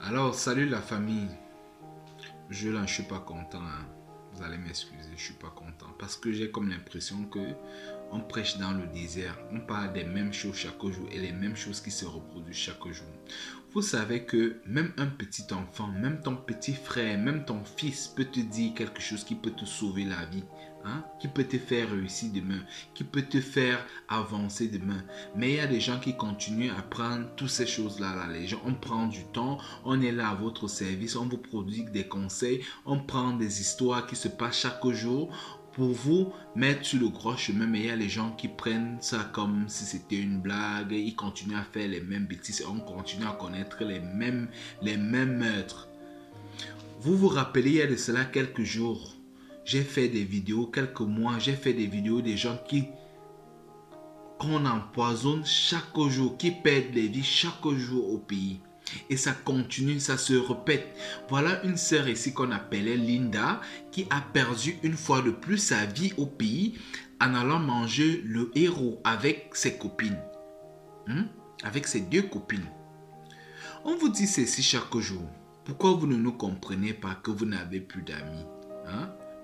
Alors, salut la famille. Je suis pas content, hein. Vous allez m'excuser, je suis pas content. Parce que j'ai comme l'impression que on prêche dans le désert. On parle des mêmes choses chaque jour et les mêmes choses qui se reproduisent chaque jour. Vous savez que même un petit enfant, même ton petit frère, même ton fils peut te dire quelque chose qui peut te sauver la vie. Hein, qui peut te faire réussir demain, qui peut te faire avancer demain. Mais il y a des gens qui continuent à prendre toutes ces choses-là. Les gens, on prend du temps, on est là à votre service, on vous produit des conseils, on prend des histoires qui se passent chaque jour pour vous mettre sur le gros chemin. Mais il y a les gens qui prennent ça comme si c'était une blague, ils continuent à faire les mêmes bêtises, on continue à connaître les mêmes meurtres. Vous vous rappelez, il y a de cela quelques jours, j'ai fait des vidéos, quelques mois, j'ai fait des vidéos des gens qu'on empoisonne chaque jour, qui perdent les vies chaque jour au pays. Et ça continue, ça se répète. Voilà une sœur ici qu'on appelait Linda, qui a perdu une fois de plus sa vie au pays en allant manger le héros avec ses copines. Avec ses deux copines. On vous dit ceci chaque jour. Pourquoi vous ne nous comprenez pas que vous n'avez plus d'amis?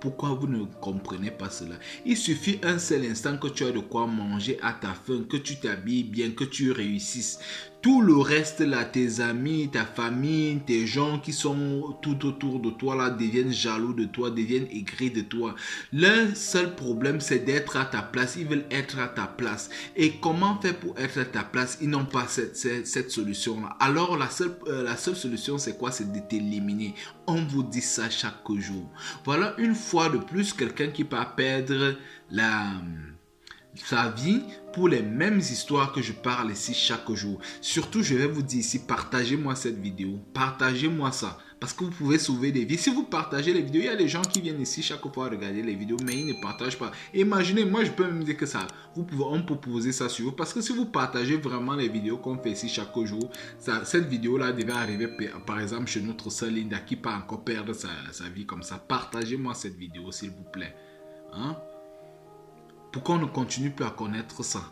Pourquoi vous ne comprenez pas cela? Il suffit un seul instant que tu as de quoi manger à ta faim, que tu t'habilles bien, que tu réussisses. Tout le reste là, tes amis, ta famille, tes gens qui sont tout autour de toi là deviennent jaloux de toi, deviennent aigris de toi. Leur seul problème c'est d'être à ta place. Ils veulent être à ta place. Et comment faire pour être à ta place? Ils n'ont pas cette solution là. Alors la seule solution c'est quoi? C'est de t'éliminer. On vous dit ça chaque jour. Voilà une fois de plus quelqu'un qui va perdre sa vie pour les mêmes histoires que je parle ici chaque jour. Surtout, je vais vous dire ici, partagez-moi cette vidéo. Partagez-moi ça. Parce que vous pouvez sauver des vies. Si vous partagez les vidéos, il y a des gens qui viennent ici chaque fois regarder les vidéos, mais ils ne partagent pas. Imaginez, moi je peux me dire que ça, on peut poser ça sur vous. Parce que si vous partagez vraiment les vidéos qu'on fait ici chaque jour, cette vidéo-là devait arriver par exemple chez notre sœur Linda qui peut encore perdre sa vie comme ça. Partagez-moi cette vidéo s'il vous plaît. Pourquoi on ne continue plus à connaître ça?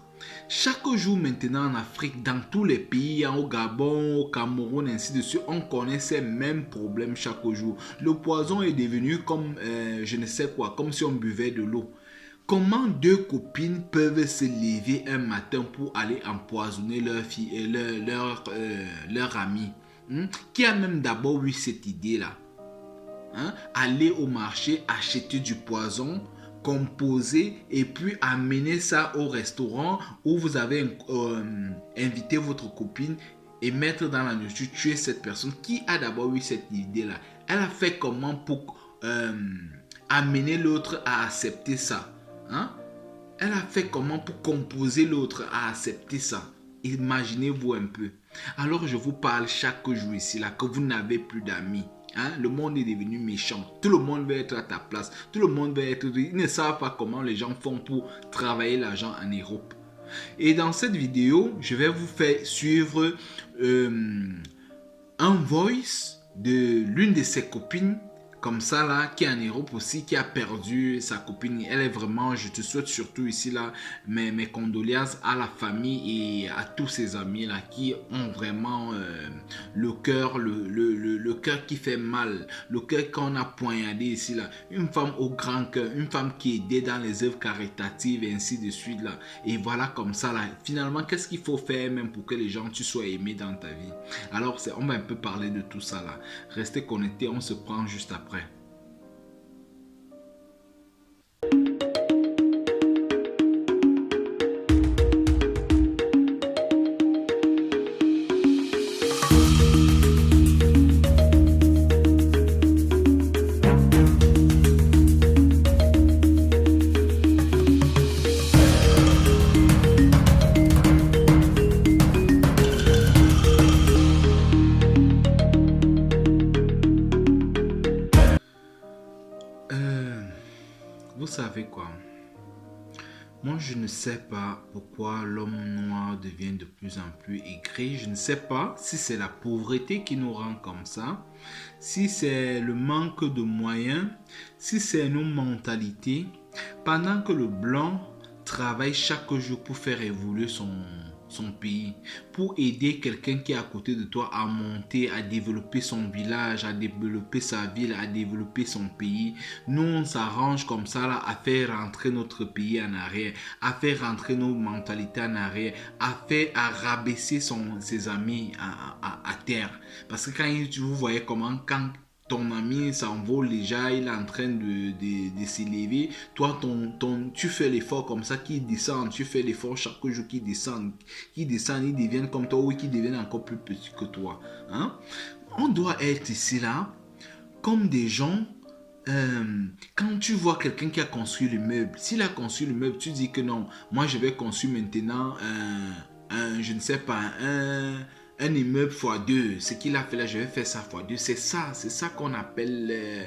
Chaque jour maintenant en Afrique, dans tous les pays, au Gabon, au Cameroun, ainsi de suite, on connaît ces mêmes problèmes chaque jour. Le poison est devenu comme, je ne sais quoi, comme si on buvait de l'eau. Comment deux copines peuvent se lever un matin pour aller empoisonner leur fille et leur amie? Qui a même d'abord eu cette idée-là? Aller au marché, acheter du poison, composer et puis amener ça au restaurant où vous avez invité votre copine et mettre dans la nourriture, tuer cette personne. Qui a d'abord eu cette idée-là? Elle a fait comment pour amener l'autre à accepter ça? Elle a fait comment pour composer l'autre à accepter ça? Imaginez-vous un peu. Alors je vous parle chaque jour ici là que vous n'avez plus d'amis. Le monde est devenu méchant. Tout le monde veut être à ta place. Tout le monde veut être... Ils ne savent pas comment les gens font pour travailler l'argent en Europe. Et dans cette vidéo, je vais vous faire suivre un voice de l'une de ses copines comme ça là, qui est en Europe aussi, qui a perdu sa copine. Elle est vraiment, je te souhaite surtout ici là, mes condoléances à la famille et à tous ses amis là, qui ont vraiment le cœur, le cœur qui fait mal, le cœur qu'on a poignardé ici là. Une femme au grand cœur, une femme qui est aidée dans les œuvres caritatives et ainsi de suite là. Et voilà comme ça là. Finalement, qu'est-ce qu'il faut faire même pour que les gens, tu sois aimé dans ta vie? Alors, on va un peu parler de tout ça là. Restez connectés, on se prend juste après. Vous savez quoi? Moi, je ne sais pas pourquoi l'homme noir devient de plus en plus aigri. Je ne sais pas si c'est la pauvreté qui nous rend comme ça, si c'est le manque de moyens, si c'est nos mentalités. Pendant que le blanc travaille chaque jour pour faire évoluer son pays, pour aider quelqu'un qui est à côté de toi à monter, à développer son village, à développer sa ville, à développer son pays. Nous, on s'arrange comme ça là, à faire rentrer notre pays en arrière, à faire rentrer nos mentalités en arrière, à rabaisser ses amis à terre. Parce que quand vous voyez comment, quand ton ami s'envole déjà, il est en train de s'élever. Toi, tu fais l'effort comme ça, qu'il descend. Tu fais l'effort chaque jour qu'il descend. Qu'ils descendent, ils deviennent comme toi ou qu'ils deviennent encore plus petits que toi. Hein? On doit être ici, là, comme des gens. Quand tu vois quelqu'un qui a construit le meuble, s'il a construit le meuble, tu dis que non, moi je vais construire maintenant je ne sais pas, un immeuble x2. Ce qu'il a fait là, je vais faire ça x2. C'est ça qu'on appelle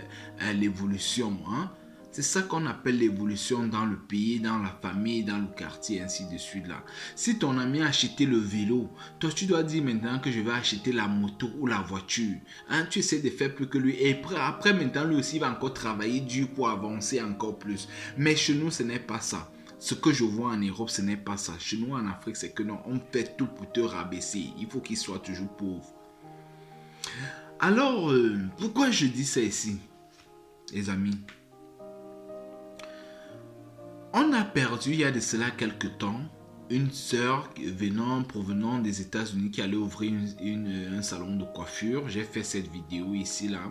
l'évolution. Hein? C'est ça qu'on appelle l'évolution dans le pays, dans la famille, dans le quartier, ainsi de suite là. Si ton ami a acheté le vélo, toi tu dois dire maintenant que je vais acheter la moto ou la voiture. Hein? Tu essaies de faire plus que lui. Et après maintenant, lui aussi va encore travailler dur pour avancer encore plus. Mais chez nous, ce n'est pas ça. Ce que je vois en Europe, ce n'est pas ça. Chez nous, en Afrique, c'est que non, on fait tout pour te rabaisser. Il faut qu'il soit toujours pauvre. Alors, pourquoi je dis ça ici, les amis? On a perdu, il y a de cela quelques temps, une sœur provenant des États-Unis qui allait ouvrir un salon de coiffure. J'ai fait cette vidéo ici, là.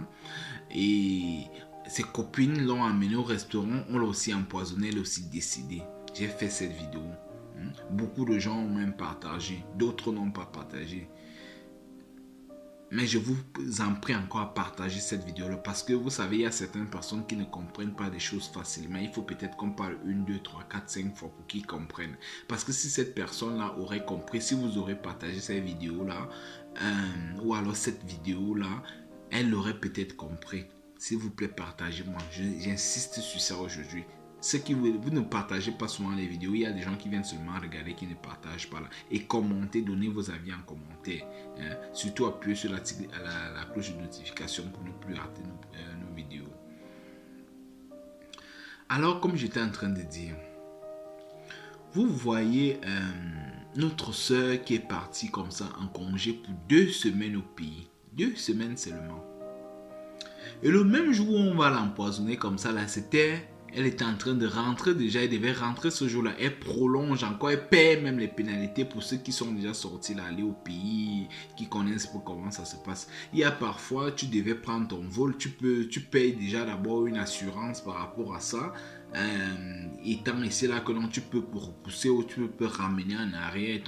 Et ses copines l'ont amenée au restaurant. On l'a aussi empoisonné, elle a aussi décidé. J'ai fait cette vidéo. Beaucoup de gens ont même partagé. D'autres n'ont pas partagé. Mais je vous en prie encore à partager cette vidéo-là. Parce que vous savez, il y a certaines personnes qui ne comprennent pas des choses facilement. Il faut peut-être qu'on parle 1, 2, 3, 4, 5 fois pour qu'ils comprennent. Parce que si cette personne-là aurait compris, si vous aurez partagé cette vidéo-là, ou alors cette vidéo-là, elle aurait peut-être compris. S'il vous plaît, partagez-moi. J'insiste sur ça aujourd'hui. Vous ne partagez pas souvent les vidéos. Il y a des gens qui viennent seulement regarder, qui ne partagent pas là. Et commentez, donnez vos avis en commentaire. Hein. Surtout appuyez sur la cloche de notification pour ne plus rater nos vidéos. Alors, comme j'étais en train de dire, vous voyez notre soeur qui est partie comme ça en congé pour 2 semaines au pays. 2 semaines seulement. Et le même jour où on va l'empoisonner comme ça, là, elle était en train de rentrer déjà, elle devait rentrer ce jour-là. Elle prolonge encore, elle paie même les pénalités pour ceux qui sont déjà sortis là, aller au pays, qui connaissent comment ça se passe. Il y a parfois, tu devais prendre ton vol, tu payes déjà d'abord une assurance par rapport à ça. Étant ici là que non, tu peux repousser ou tu peux ramener en arrière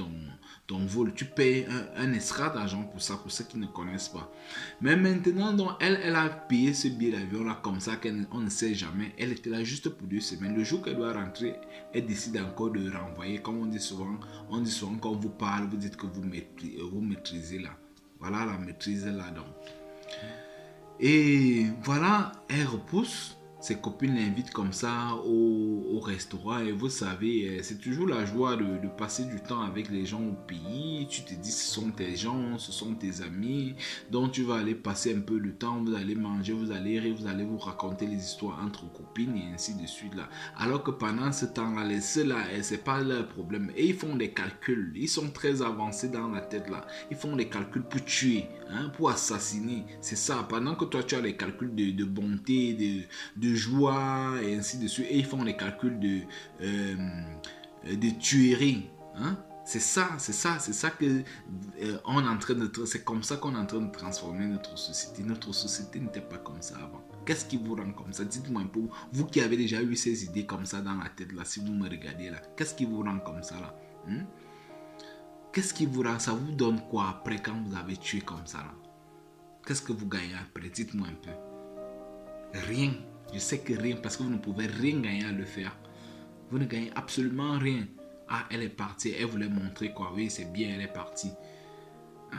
ton vol. Tu payes un extra d'argent pour ça, pour ceux qui ne connaissent pas. Mais maintenant, donc, elle a payé ce billet d'avion là comme ça, qu'on ne sait jamais. Elle était là juste pour 2 semaines. Le jour qu'elle doit rentrer, elle décide encore de renvoyer. Comme on dit souvent quand on vous parle, vous dites que vous maîtrisez là. Voilà la maîtrise là donc. Et voilà, elle repousse. Ses copines l'invitent comme ça au restaurant et vous savez, c'est toujours la joie de passer du temps avec les gens au pays. Tu te dis, ce sont tes gens, ce sont tes amis, donc tu vas aller passer un peu de temps, vous allez manger, vous allez rire, vous allez vous raconter les histoires entre copines et ainsi de suite là. Alors que pendant ce temps-là, les seuls là, c'est pas leur problème. Et ils font des calculs, ils sont très avancés dans la tête là. Ils font des calculs pour tuer, hein, pour assassiner. C'est ça, pendant que toi tu as les calculs de bonté, de joie et ainsi de suite, et ils font les calculs de tuerie, hein? C'est ça que on est en train de, c'est comme ça qu'on est en train de transformer notre société. Notre société n'était pas comme ça avant. Qu'est-ce qui vous rend comme ça? Dites-moi un peu, vous qui avez déjà eu ces idées comme ça dans la tête là, si vous me regardez là, qu'est-ce qui vous rend comme ça là? Qu'est-ce qui vous rend, ça vous donne quoi après quand vous avez tué comme ça là? Qu'est-ce que vous gagnez après? Dites-moi un peu. Rien. Je sais que rien, parce que vous ne pouvez rien gagner à le faire. Vous ne gagnez absolument rien. Ah, elle est partie, elle voulait montrer quoi. Oui, c'est bien, elle est partie.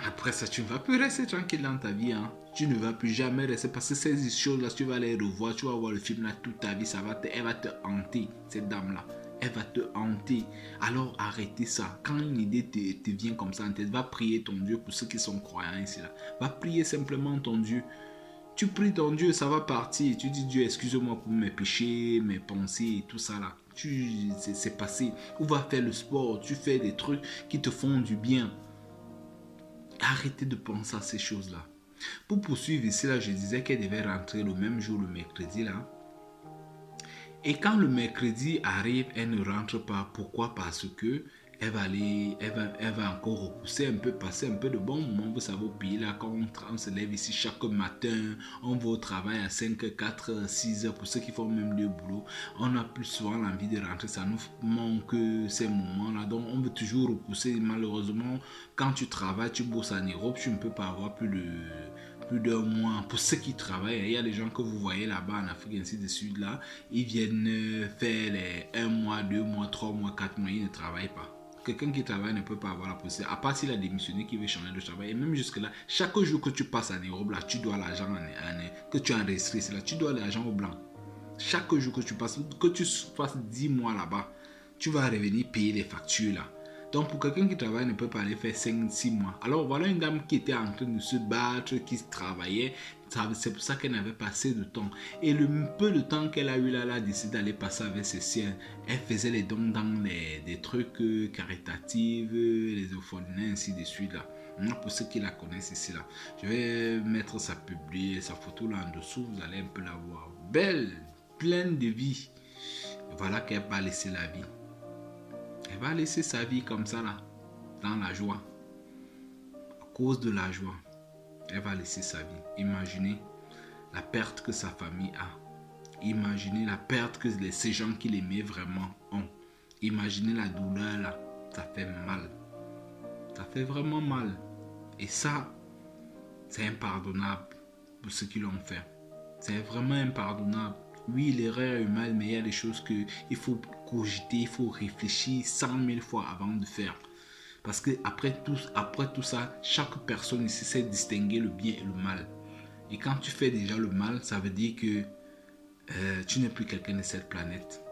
Après ça, tu ne vas plus rester tranquille dans ta vie. Hein. Tu ne vas plus jamais rester, parce que ces choses-là, tu vas les revoir, tu vas voir le film là toute ta vie, elle va te hanter, cette dame-là. Elle va te hanter. Alors arrêtez ça. Quand une idée te vient comme ça en tête, va prier ton Dieu pour ceux qui sont croyants ici là. Va prier simplement ton Dieu. Tu pries ton Dieu, ça va partir. Tu dis, Dieu, excuse-moi pour mes péchés, mes pensées et tout ça là. c'est passé. Ou va faire le sport, tu fais des trucs qui te font du bien. Arrêtez de penser à ces choses-là. Pour poursuivre ici, là, je disais qu'elle devait rentrer le même jour, le mercredi, là. Et quand le mercredi arrive, elle ne rentre pas. Pourquoi? Parce que elle va encore repousser un peu, passer un peu de bons moments. Vous savez, au pays là, quand on se lève ici chaque matin, on va au travail à 5, 4, 6 heures. Pour ceux qui font même le boulot, on a plus souvent l'envie de rentrer. Ça nous manque ces moments-là. Donc, on veut toujours repousser. Malheureusement, quand tu travailles, tu bosses en Europe, tu ne peux pas avoir plus d'un mois. Pour ceux qui travaillent, il y a des gens que vous voyez là-bas en Afrique, ainsi de suite, là, ils viennent faire les 1 mois, 2 mois, 3 mois, 4 mois, ils ne travaillent pas. Quelqu'un qui travaille ne peut pas avoir la possibilité, à part s'il a démissionné, qui veut changer de travail. Et même jusque-là, chaque jour que tu passes en Europe, là, tu dois l'argent que tu as enregistré, là, tu dois l'argent au blanc. Chaque jour que tu passes, que tu fasses 10 mois là-bas, tu vas revenir payer les factures là. Donc pour quelqu'un qui travaille ne peut pas aller faire 5-6 mois. Alors voilà une dame qui était en train de se battre, qui travaillait. C'est pour ça qu'elle n'avait pas assez de temps. Et le peu de temps qu'elle a eu là, elle a décidé d'aller passer avec ses siens. Elle faisait les dons dans des trucs caritatifs, les orphelinats, ainsi de suite là. Pour ceux qui la connaissent ici là. Je vais mettre sa photo là en dessous. Vous allez un peu la voir. Belle, pleine de vie. Voilà qu'elle va laisser la vie. Elle va laisser sa vie comme ça là, dans la joie. À cause de la joie, elle va laisser sa vie. Imaginez la perte que sa famille a. Imaginez la perte que ces gens qui l'aimaient vraiment ont. Imaginez la douleur là. Ça fait mal. Ça fait vraiment mal. Et ça, c'est impardonnable pour ceux qui l'ont fait. C'est vraiment impardonnable. Oui, l'erreur est humaine, mais il y a des choses qu'il faut cogiter, il faut réfléchir 100 000 fois avant de faire. Parce que après tout ça, chaque personne ici sait distinguer le bien et le mal. Et quand tu fais déjà le mal, ça veut dire que tu n'es plus quelqu'un de cette planète.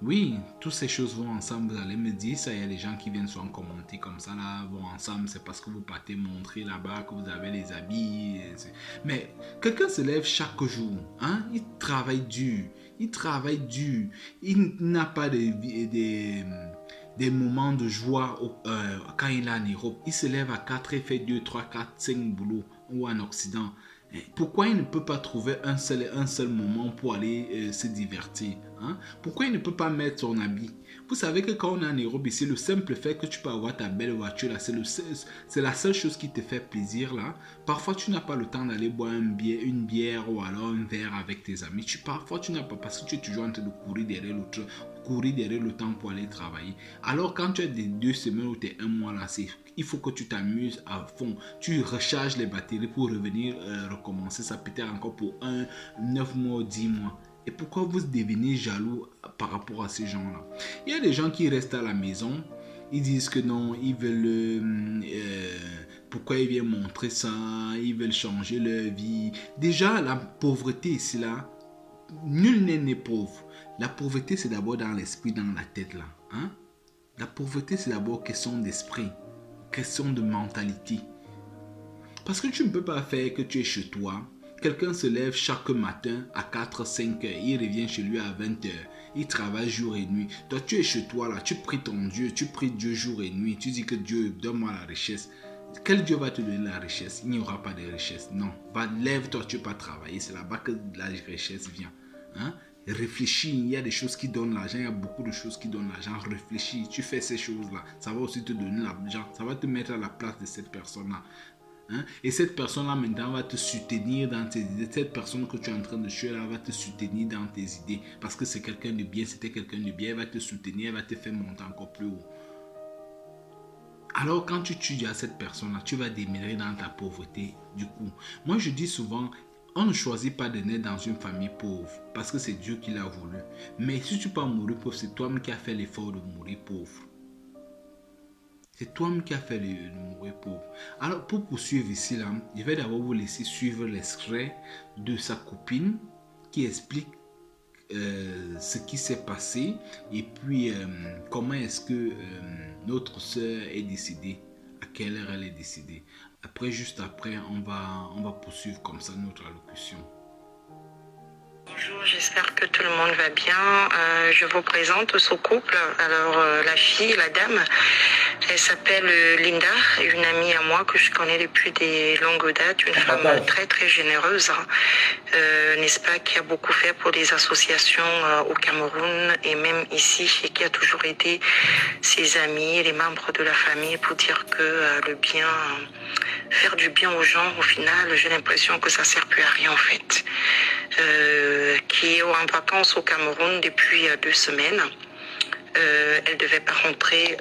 Oui, toutes ces choses vont ensemble. Vous allez me dire ça. Il y a des gens qui viennent souvent commenter comme ça là, vont ensemble. C'est parce que vous partez montrer là-bas que vous avez les habits. Mais quelqu'un se lève chaque jour. Hein? Il travaille dur. Il travaille dur. Il n'a pas des moments de joie quand il est en Europe. Il se lève à 4 et fait 2, 3, 4, 5 boulots ou en Occident. Pourquoi il ne peut pas trouver un seul moment pour aller se divertir, hein? Pourquoi il ne peut pas mettre son habit? Vous savez que quand on est en Europe ici, le simple fait que tu peux avoir ta belle voiture là, c'est la seule chose qui te fait plaisir là. Parfois tu n'as pas le temps d'aller boire une bière ou alors un verre avec tes amis. Parfois tu n'as pas, parce que tu es toujours en train de courir derrière le temps pour aller travailler. Alors quand tu as des 2 semaines ou tes 1 mois là, il faut que tu t'amuses à fond. Tu recharges les batteries pour revenir recommencer. Ça peut être encore pour 9 mois, 10 mois. Et pourquoi vous devenez jaloux par rapport à ces gens-là? Il y a des gens qui restent à la maison. Ils disent que non, ils veulent... pourquoi ils viennent montrer ça? Ils veulent changer leur vie. Déjà, la pauvreté ici, là, nul n'est né pauvre. La pauvreté, c'est d'abord dans l'esprit, dans la tête, là. Hein? La pauvreté, c'est d'abord question d'esprit. Question de mentalité. Parce que tu ne peux pas faire que tu es chez toi. Quelqu'un se lève chaque matin à 4-5 heures. Il revient chez lui à 20 heures. Il travaille jour et nuit. Toi, tu es chez toi là. Tu pries ton Dieu. Tu pries Dieu jour et nuit. Tu dis que Dieu, donne-moi la richesse. Quel Dieu va te donner la richesse? Il n'y aura pas de richesse. Non. Lève-toi, tu ne peux pas travailler. C'est là-bas que la richesse vient. Hein? Réfléchis, il y a des choses qui donnent l'argent, il y a beaucoup de choses qui donnent l'argent. Réfléchis, tu fais ces choses-là. Ça va aussi te donner l'argent. Ça va te mettre à la place de cette personne-là. Hein? Et cette personne-là maintenant va te soutenir dans tes idées. Cette personne que tu es en train de tuer là va te soutenir dans tes idées. Parce que c'est quelqu'un de bien, c'était quelqu'un de bien. Elle va te soutenir, elle va te faire monter encore plus haut. Alors quand tu tues à cette personne-là, tu vas demeurer dans ta pauvreté. Du coup, moi je dis souvent, on ne choisit pas de naître dans une famille pauvre parce que c'est Dieu qui l'a voulu. Mais si tu peux mourir pauvre, c'est toi-même qui as fait l'effort de mourir pauvre. C'est toi-même qui as fait le mourir pauvre. Alors pour poursuivre ici, là, je vais d'abord vous laisser suivre l'extrait de sa copine qui explique ce qui s'est passé et puis comment est-ce que notre soeur est décédée, à quelle heure elle est décédée. Après, juste après, on va poursuivre comme ça notre allocution. Bonjour, j'espère que tout le monde va bien. Je vous présente ce couple. Alors, la fille, la dame, elle s'appelle Linda, une amie à moi que je connais depuis des longues dates, une femme très très généreuse, n'est-ce pas, qui a beaucoup fait pour des associations au Cameroun et même ici, et qui a toujours aidé ses amis, les membres de la famille pour dire que le bien, faire du bien aux gens, au final, j'ai l'impression que ça sert plus à rien en fait. Qui est en vacances au Cameroun depuis 2 semaines. Elle devait pas rentrer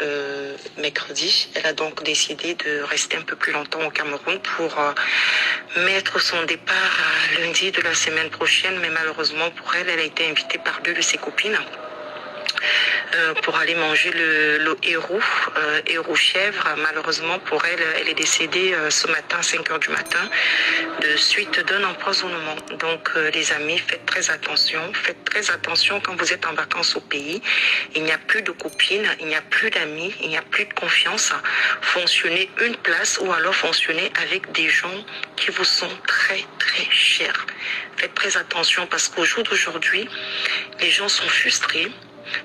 mercredi. Elle a donc décidé de rester un peu plus longtemps au Cameroun pour mettre son départ à lundi de la semaine prochaine. Mais malheureusement pour elle, elle a été invitée par 2 de ses copines pour aller manger le héros chèvre. Malheureusement pour elle, elle est décédée ce matin, 5 heures du matin, de suite d'un empoisonnement. Donc les amis, faites très attention quand vous êtes en vacances au pays. Il n'y a plus de copines, il n'y a plus d'amis, il n'y a plus de confiance. Fonctionnez une place ou alors fonctionnez avec des gens qui vous sont très très chers. Faites très attention parce qu'au jour d'aujourd'hui, les gens sont frustrés.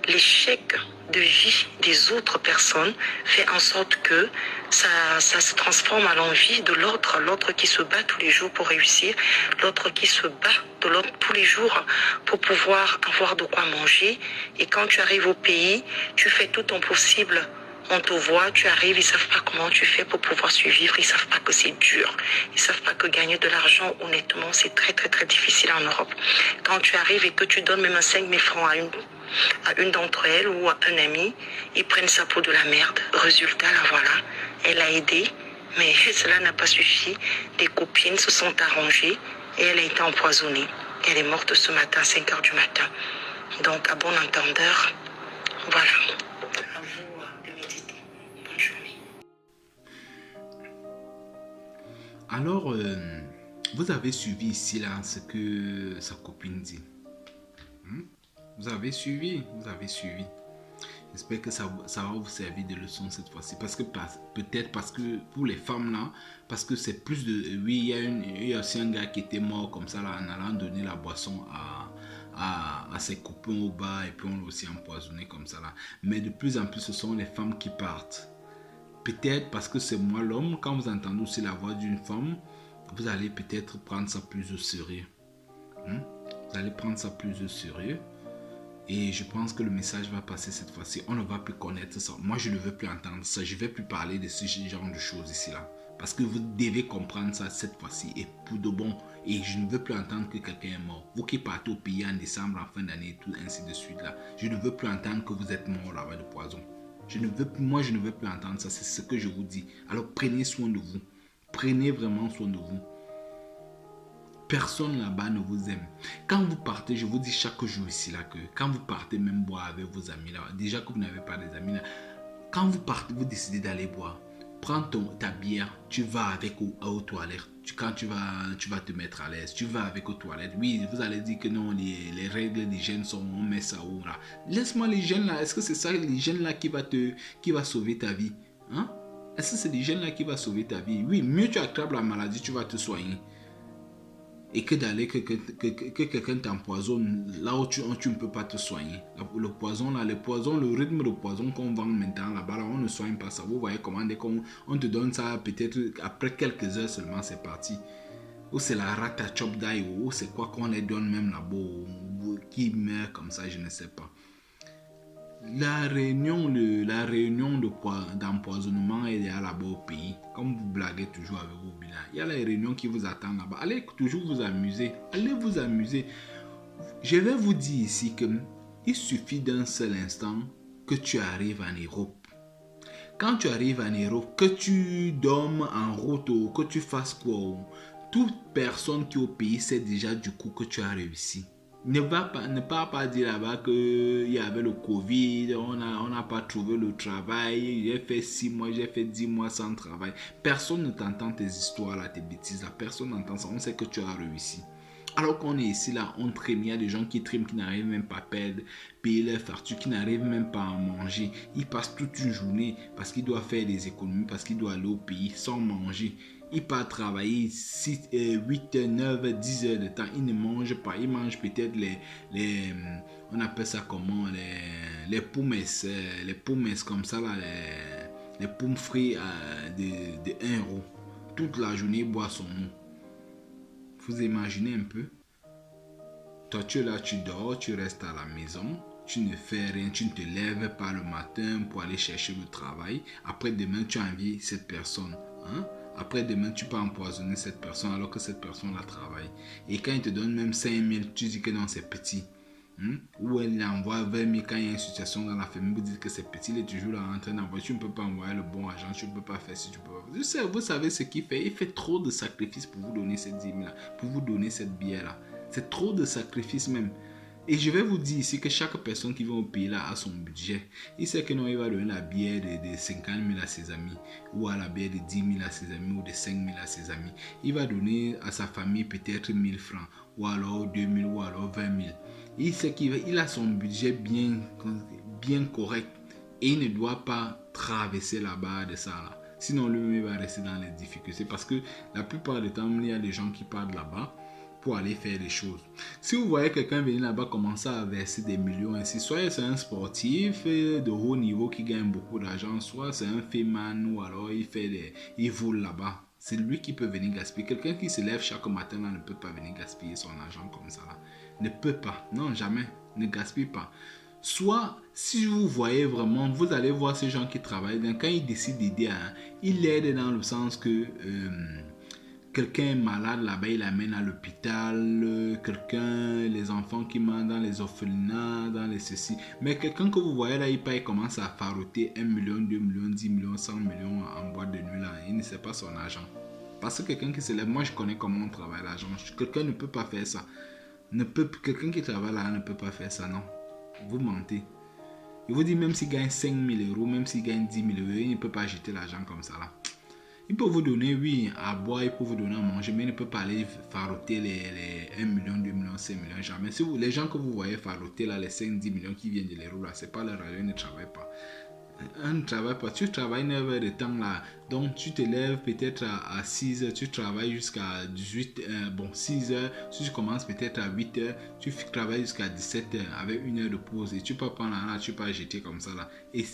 L'échec de vie des autres personnes fait en sorte que ça se transforme à l'envie de l'autre, l'autre qui se bat tous les jours pour réussir, l'autre qui se bat de l'autre tous les jours pour pouvoir avoir de quoi manger. Et quand tu arrives au pays, tu fais tout ton possible. On te voit, tu arrives, ils savent pas comment tu fais pour pouvoir survivre, ils savent pas que c'est dur, ils savent pas que gagner de l'argent, honnêtement, c'est très très très difficile en Europe. Quand tu arrives et que tu donnes même 5 000 francs à une d'entre elles ou à un ami, ils prennent ça pour de la merde. Résultat, là voilà, elle a aidé, mais cela n'a pas suffi. Des copines se sont arrangées et elle a été empoisonnée. Elle est morte ce matin, 5 heures du matin. Donc, à bon entendeur, voilà. À vous de méditer. Bonne journée. Alors, vous avez suivi ici là ce que sa copine dit. Vous avez suivi. J'espère que ça va vous servir de leçon cette fois-ci. Parce que peut-être parce que pour les femmes là, parce que c'est plus de... Oui, il y a aussi un gars qui était mort comme ça là, en allant donner la boisson à ses copains au bar et puis on l'a aussi empoisonné comme ça là. Mais de plus en plus, ce sont les femmes qui partent. Peut-être parce que c'est moi l'homme, quand vous entendez aussi la voix d'une femme, vous allez peut-être prendre ça plus au sérieux. Vous allez prendre ça plus au sérieux. Et je pense que le message va passer cette fois-ci. On ne va plus connaître ça. Moi, je ne veux plus entendre ça. Je ne vais plus parler de ce genre de choses ici là. Parce que vous devez comprendre ça cette fois-ci. Et pour de bon. Et je ne veux plus entendre que quelqu'un est mort. Vous qui partez au pays en décembre, en fin d'année, tout ainsi de suite là. Je ne veux plus entendre que vous êtes mort là-bas de poison. Moi, je ne veux plus entendre ça. C'est ce que je vous dis. Alors, prenez soin de vous. Prenez vraiment soin de vous. Personne là-bas ne vous aime. Quand vous partez, je vous dis chaque jour ici là que quand vous partez même boire avec vos amis là, déjà que vous n'avez pas des amis là, quand vous partez, vous décidez d'aller boire, prends ta bière, tu vas avec aux toilettes. Quand tu vas te mettre à l'aise, tu vas avec aux toilettes. Oui, vous allez dire que non, les règles d'hygiène sont, on met ça où là. Laisse-moi l'hygiène là. Est-ce que c'est ça l'hygiène là qui va sauver ta vie? Hein? Est-ce que c'est l'hygiène là qui va sauver ta vie? Oui, mieux tu attrapes la maladie, tu vas te soigner. Et que d'aller que quelqu'un t'empoisonne là où tu ne peux pas te soigner. Le poison là, le rythme de poison qu'on vend maintenant là-bas, là, on ne soigne pas ça. Vous voyez comment dès qu'on te donne ça, peut-être après quelques heures seulement, c'est parti. Ou c'est la rata chop die, ou c'est quoi qu'on les donne même là-bas, qui meurt comme ça, je ne sais pas. La réunion d'empoisonnement est là-bas au pays. Comme vous blaguez toujours avec vos bilans, il y a les réunions qui vous attendent là-bas. Allez toujours vous amuser. Allez vous amuser. Je vais vous dire ici que il suffit d'un seul instant que tu arrives en Europe. Quand tu arrives en Europe, que tu dormes en route ou que tu fasses quoi, toute personne qui est au pays sait déjà du coup que tu as réussi. Ne pas dire là-bas qu'il y avait le Covid, on n'a pas trouvé le travail, j'ai fait 6 mois, j'ai fait 10 mois sans travail. Personne ne t'entend tes histoires là, tes bêtises là, personne n'entend ça, on sait que tu as réussi. Alors qu'on est ici là, on trime, il y a des gens qui triment, qui n'arrivent même pas à payer leurs factures, qui n'arrivent même pas à manger. Ils passent toute une journée parce qu'ils doivent faire des économies, parce qu'ils doivent aller au pays sans manger. Il part travailler 8, 9, 10 heures de temps. Il ne mange pas. Il mange peut-être on appelle ça comment, les pommes comme ça, là, les pommes frites de 1 euro. Toute la journée, il boit son eau. Vous imaginez un peu? Toi, tu es là, tu dors, tu restes à la maison. Tu ne fais rien, tu ne te lèves pas le matin pour aller chercher le travail. Après demain, tu envies cette personne. Hein? Après demain, tu peux empoisonner cette personne alors que cette personne la travaille. Et quand il te donne même 5 000, tu dis que non, c'est petit. Ou elle envoie 20 000 quand il y a une situation dans la famille, vous dites que c'est petit, il est toujours là en train d'envoyer. Tu ne peux pas envoyer le bon argent, tu ne peux pas faire si tu peux pas. Vous savez ce qu'il fait? Il fait trop de sacrifices pour vous donner cette 10 000 là, pour vous donner cette bière là. C'est trop de sacrifices même. Et je vais vous dire ici que chaque personne qui vient au pays là a son budget. Il sait que non, il va donner la bière de 50 000 à ses amis, ou à la bière de 10 000 à ses amis, ou de 5 000 à ses amis. Il va donner à sa famille peut-être 1 000 francs, ou alors 2 000, ou alors 20 000. Il sait qu'il a son budget bien correct. Et il ne doit pas traverser la barre de ça là. Sinon, lui, il va rester dans les difficultés. Parce que la plupart du temps, il y a des gens qui partent là-bas pour aller faire des choses. Si vous voyez quelqu'un venir là-bas commencer à verser des millions ainsi, soit c'est un sportif de haut niveau qui gagne beaucoup d'argent, soit c'est un féman ou alors il vole là-bas. C'est lui qui peut venir gaspiller. Quelqu'un qui se lève chaque matin là ne peut pas venir gaspiller son argent comme ça là. Ne peut pas. Non, jamais. Ne gaspille pas. Soit, si vous voyez vraiment, vous allez voir ces gens qui travaillent. Quand ils décident d'aider, ils l'aident dans le sens que quelqu'un est malade là-bas, il l'amène à l'hôpital. Quelqu'un, les enfants qui mangent dans les orphelinats, dans les ceci. Mais quelqu'un que vous voyez là, il commence à faroter 1 million, 2 millions, 10 millions, 100 millions en boîte de nuit là. Il ne sait pas son argent. Parce que quelqu'un qui se lève, moi je connais comment on travaille l'argent. Quelqu'un ne peut pas faire ça. Quelqu'un qui travaille là ne peut pas faire ça, non. Vous mentez. Il vous dit même s'il gagne 5 000 euros, même s'il gagne 10 000 euros, il ne peut pas jeter l'argent comme ça là. Il peut vous donner, oui, à boire, il peut vous donner à manger, mais il ne peut pas aller faroter les 1 million, 2 millions, 5 millions, jamais. Si les gens que vous voyez faroter là, les 5, 10 millions qui viennent de l'euro là, c'est pas leur raison, ils ne travaillent pas. On ne travaille pas, tu travailles 9 heures de temps là, donc tu te lèves peut-être à 6 heures, tu travailles jusqu'à 18 6 heures, si tu commences peut-être à 8 heures, tu travailles jusqu'à 17 heures avec 1 heure de pause et tu peux prendre là, tu peux jeter comme ça là. Et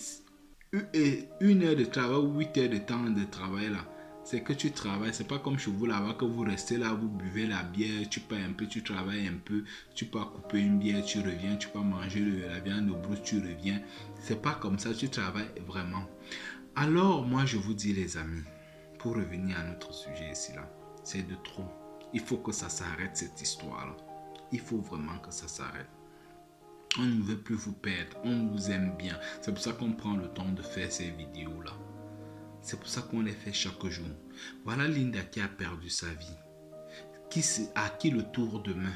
1 heure de travail ou 8 heures de temps de travail là, c'est que tu travailles. C'est pas comme chez vous là-bas que vous restez là, vous buvez la bière, tu payes un peu, tu travailles un peu, tu peux couper une bière, tu reviens, tu peux manger la viande de brousse, tu reviens. C'est pas comme ça, tu travailles vraiment. Alors moi je vous dis les amis, pour revenir à notre sujet ici là, c'est de trop. Il faut que ça s'arrête cette histoire là. Il faut vraiment que ça s'arrête. On ne veut plus vous perdre, on vous aime bien. C'est pour ça qu'on prend le temps de faire ces vidéos là. C'est pour ça qu'on les fait chaque jour. Voilà Linda qui a perdu sa vie. À qui le tour demain?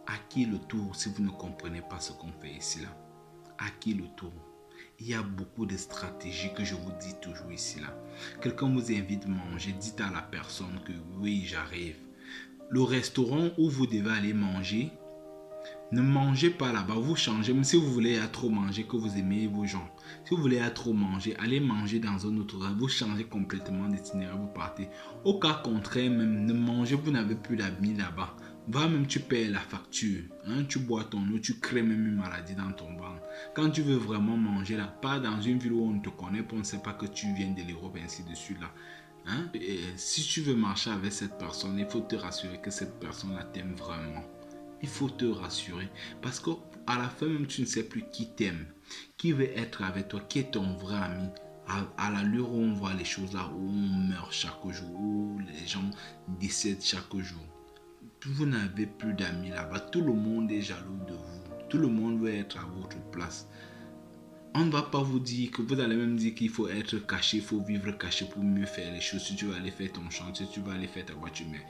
À qui le tour si vous ne comprenez pas ce qu'on fait ici là? À qui le tour? Il y a beaucoup de stratégies que je vous dis toujours ici là. Quelqu'un vous invite à manger, dites à la personne que oui j'arrive. Le restaurant où vous devez aller manger, ne mangez pas là-bas, vous changez. Même si vous voulez trop manger, que vous aimez vos gens. Si vous voulez trop manger, allez manger dans un autre endroit. Vous changez complètement d'itinéraire, vous partez. Au cas contraire, même, ne mangez, vous n'avez plus d'amis là-bas. Va même, tu payes la facture. Hein, tu bois ton eau, tu crées même une maladie dans ton ventre. Quand tu veux vraiment manger là, pas dans une ville où on ne te connaît pas, on ne sait pas que tu viens de l'Europe, ainsi de suite là. Hein? Et si tu veux marcher avec cette personne, il faut te rassurer que cette personne-là t'aime vraiment. Il faut te rassurer parce qu'à la fin même tu ne sais plus qui t'aime, qui veut être avec toi, qui est ton vrai ami. À l'allure où on voit les choses là, où on meurt chaque jour, où les gens décèdent chaque jour. Vous n'avez plus d'amis là-bas, tout le monde est jaloux de vous, tout le monde veut être à votre place. On ne va pas vous dire que vous allez même dire qu'il faut être caché, il faut vivre caché pour mieux faire les choses. Si tu vas aller faire ton chantier, si tu vas aller faire ta voiture, mais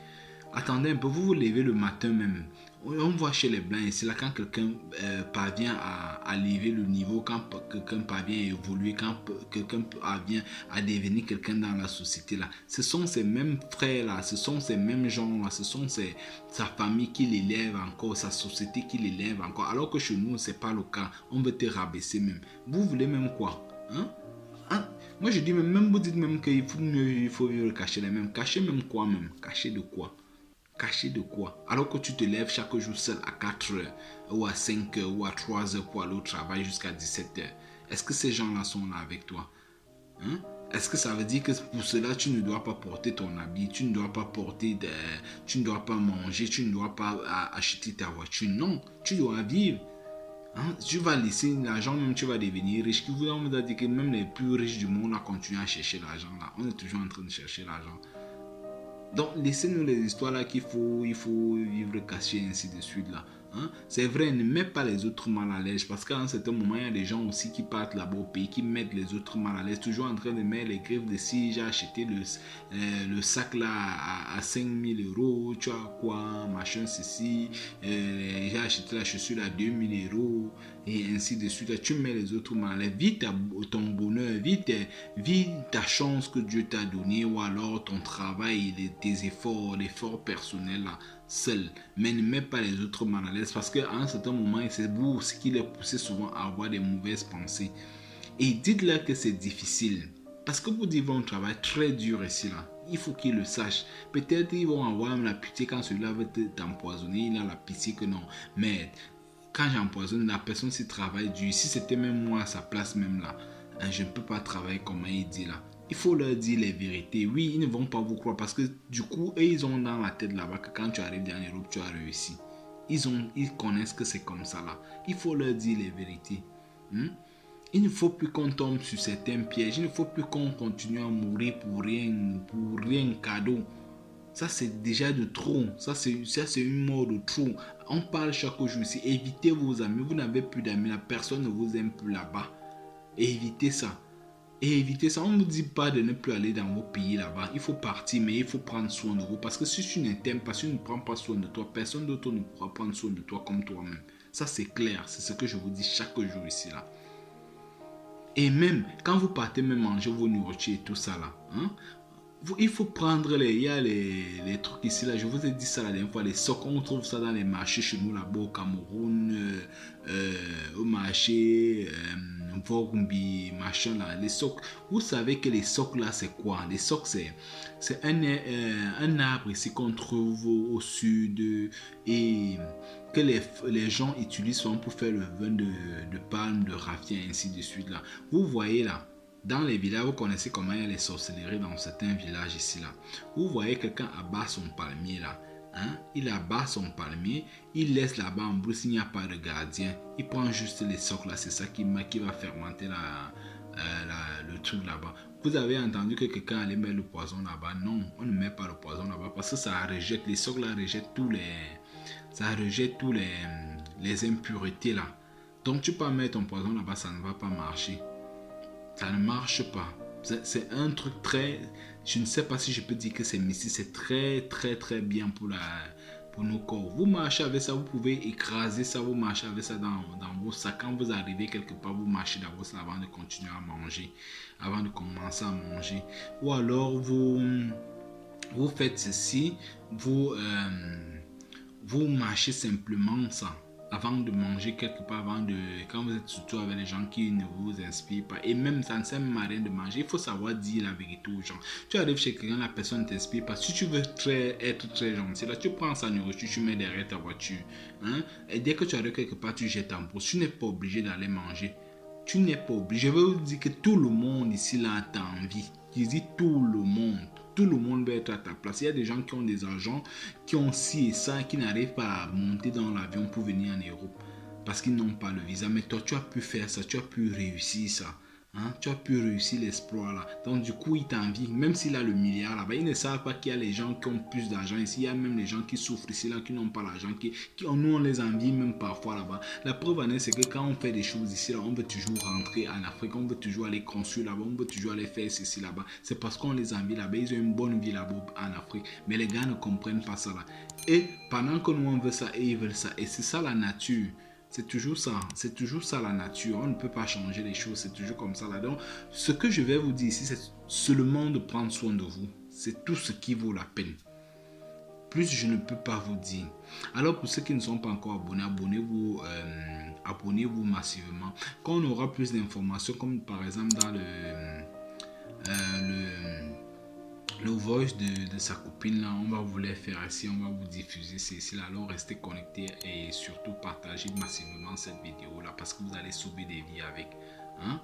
attendez un peu, vous vous levez le matin même. On voit chez les Blancs, c'est là quand quelqu'un parvient à lever le niveau, quand quelqu'un parvient à évoluer, quand quelqu'un parvient à devenir quelqu'un dans la société là. Ce sont ces mêmes frères là, ce sont ces mêmes gens là, ce sont sa famille qui l'élève encore, sa société qui l'élève encore. Alors que chez nous, c'est pas le cas. On veut te rabaisser même. Vous voulez même quoi? Hein? Moi, je dis, même vous dites même qu'il faut mieux, il faut mieux cacher les mêmes. Cacher même quoi même? Cacher de quoi? Cacher de quoi? Alors que tu te lèves chaque jour seul à 4 heures, ou à 5 heures, ou à 3 heures pour aller au travail jusqu'à 17 heures. Est-ce que ces gens-là sont là avec toi? Hein? Est-ce que ça veut dire que pour cela, tu ne dois pas porter ton habit, tu ne dois pas porter, tu ne dois pas manger, tu ne dois pas acheter ta voiture? Non, tu dois vivre. Hein? Tu vas laisser l'argent, même tu vas devenir riche. On vous a dit que même les plus riches du monde ont continué à chercher l'argent là. On est toujours en train de chercher l'argent. Donc, laissez-nous les histoires là qu'il faut vivre caché, ainsi de suite là. Hein? C'est vrai, ne mets pas les autres mal à l'aise parce qu'à un certain moment, il y a des gens aussi qui partent là-bas au pays, qui mettent les autres mal à l'aise, toujours en train de mettre les griffes de si j'ai acheté le sac là à 5000 euros, tu vois quoi, machin, ceci, j'ai acheté la chaussure à 2000 euros et ainsi de suite. Là, tu mets les autres mal à l'aise, vis ton bonheur, vis ta chance que Dieu t'a donnée ou alors ton travail, tes efforts, l'effort personnel là. Seul, mais ne mets pas les autres mal à l'aise parce qu'à un certain moment, c'est vous ce qui les poussez souvent à avoir des mauvaises pensées. Et dites-leur que c'est difficile parce que vous dites un travail très dur ici là. Il faut qu'ils le sachent. Peut-être ils vont avoir la pitié quand celui-là veut t'empoisonner. Il a la pitié que non. Mais quand j'empoisonne, la personne s'y travaille dur. Si c'était même moi à sa place même là, je ne peux pas travailler comme il dit là. Il faut leur dire les vérités. Oui, ils ne vont pas vous croire parce que du coup, eux, ils ont dans la tête là-bas que quand tu arrives en Europe, tu as réussi. Ils connaissent que c'est comme ça là. Il faut leur dire les vérités. Il ne faut plus qu'on tombe sur certains pièges. Il ne faut plus qu'on continue à mourir pour rien cadeau. Ça, c'est déjà de trop. Ça, c'est une mort de trop. On parle chaque jour ici. Évitez vos amis. Vous n'avez plus d'amis. La personne ne vous aime plus là-bas. Évitez ça. Et évitez ça. On ne vous dit pas de ne plus aller dans vos pays là-bas. Il faut partir, mais il faut prendre soin de vous. Parce que si tu ne t'aimes pas, si tu ne prends pas soin de toi, personne d'autre ne pourra prendre soin de toi comme toi-même. Ça, c'est clair. C'est ce que je vous dis chaque jour ici là. Et même, quand vous partez même manger vos nourritures et tout ça là, il faut prendre il y a les trucs ici là, je vous ai dit ça la dernière fois, les socs, on trouve ça dans les marchés chez nous là-bas au Cameroun, au marché Vorumbi, machin là, les socs. Vous savez que les socs là c'est quoi? Les socs c'est un arbre ici qu'on trouve au sud et que les gens utilisent souvent pour faire le vin de palme, de raffia et ainsi de suite là. Vous voyez là. Dans les villages, vous connaissez comment il y a les sorcelleries dans certains villages ici là. Vous voyez quelqu'un abat son palmier là. Il abat son palmier, il laisse là-bas en brousse, il n'y a pas de gardien. Il prend juste les socs là, c'est ça qui va fermenter le truc là-bas. Vous avez entendu que quelqu'un allait mettre le poison là-bas? Non, on ne met pas le poison là-bas parce que ça rejette, les socs là rejettent tous les impuretés là. Donc tu peux mettre ton poison là-bas, ça ne va pas marcher. Ça ne marche pas. C'est un truc très... Je ne sais pas si je peux dire que c'est mystique. C'est très très très bien pour nos corps. Vous marchez avec ça, vous pouvez écraser ça. Vous marchez avec ça dans vos sacs. Quand vous arrivez quelque part, vous marchez dans vos sacs avant de continuer à manger. Avant de commencer à manger. Ou alors vous faites ceci. Vous marchez simplement ça. Avant de manger quelque part, quand vous êtes surtout avec les gens qui ne vous inspirent pas, et même ça ne sert à rien de manger, il faut savoir dire la vérité aux gens. Tu arrives chez quelqu'un, la personne ne t'inspire pas. Si tu veux être très gentil, là tu prends sa nourriture, tu mets derrière ta voiture. Et dès que tu arrives quelque part, tu jettes en brousse. Tu n'es pas obligé d'aller manger. Tu n'es pas obligé. Je veux vous dire que tout le monde ici là a envie. Je dis tout le monde. Tout le monde va être à ta place. Il y a des gens qui ont des agents, qui ont ci et ça, qui n'arrivent pas à monter dans l'avion pour venir en Europe. Parce qu'ils n'ont pas le visa. Mais toi, tu as pu faire ça. Tu as pu réussir ça. Tu as pu réussir l'exploit là. Donc du coup, il t'envie. Même s'il a le milliard là-bas, ils ne savent pas qu'il y a les gens qui ont plus d'argent ici. Il y a même les gens qui souffrent ici là, qui n'ont pas l'argent. Nous, on les envie même parfois là-bas. La preuve en est, c'est que quand on fait des choses ici là, on veut toujours rentrer en Afrique. On veut toujours aller construire là-bas. On veut toujours aller faire ceci là-bas. C'est parce qu'on les envie là-bas. Ils ont une bonne vie là-bas en Afrique. Mais les gars ne comprennent pas ça là. Et pendant que nous, on veut ça et ils veulent ça. Et c'est ça la nature. C'est toujours ça la nature. On ne peut pas changer les choses, c'est toujours comme ça là. Donc, ce que je vais vous dire ici, c'est seulement de prendre soin de vous. C'est tout ce qui vaut la peine. Plus je ne peux pas vous dire. Alors pour ceux qui ne sont pas encore abonnés, abonnez-vous massivement. Quand on aura plus d'informations, comme par exemple dans le voice de sa copine là, on va vous les faire ici, on va vous diffuser ceci là. Alors restez connectés et surtout partagez massivement cette vidéo là parce que vous allez sauver des vies avec, hein.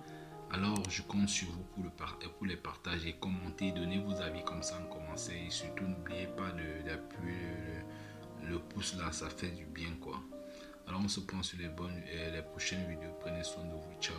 Alors je compte sur vous pour les partager, commenter, donner vos avis comme ça en commençant et surtout n'oubliez pas d'appuyer le pouce là, ça fait du bien quoi. Alors on se prend sur les prochaines vidéos, prenez soin de vous, ciao.